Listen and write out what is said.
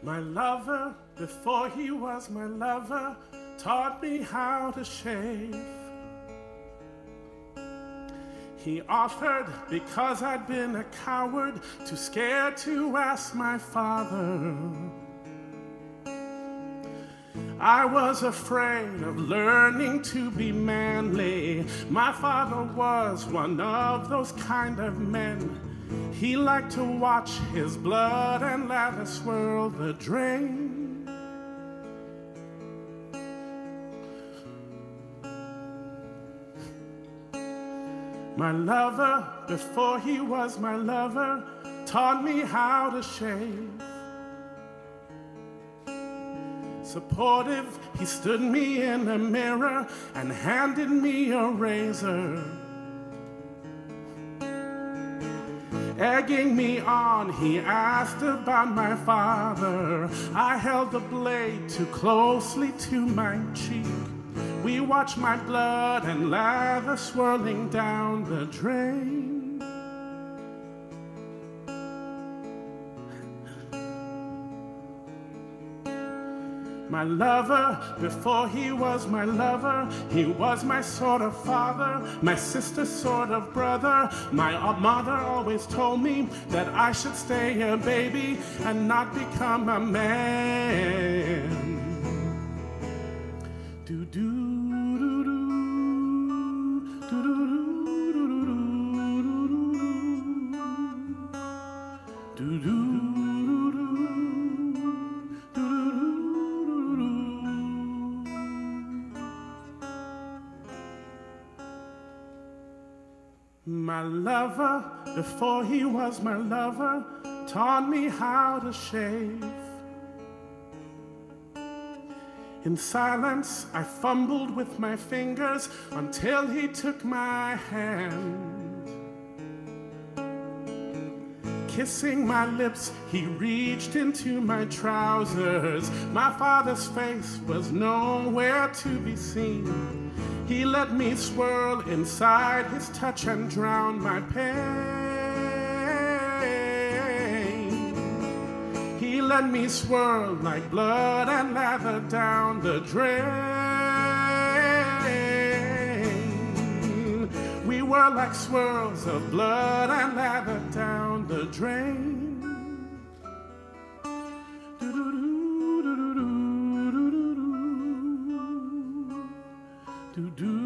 My lover, before he was my lover, taught me how to shave. He offered because I'd been a coward, too scared to ask my father. I was afraid of learning to be manly. My father was one of those kind of men. He liked to watch his blood and lather swirl the drain. My lover, before he was my lover, taught me how to shave. Supportive, he stood me in the mirror and handed me a razor. Egging me on, he asked about my father. I held the blade too closely to my cheek. We watched my blood and lather swirling down the drain. My lover, before he was my lover, he was my sort of father, my sister's sort of brother. My mother always told me that I should stay a baby and not become a man. Do do do do do do do do do. My lover, before he was my lover, taught me how to shave. In silence, I fumbled with my fingers until he took my hand. Kissing my lips, he reached into my trousers. My father's face was nowhere to be seen. He let me swirl inside his touch and drown my pain. He let me swirl like blood and lather down the drain. We were like swirls of blood and lather down the drain. Do do do do do do do do do.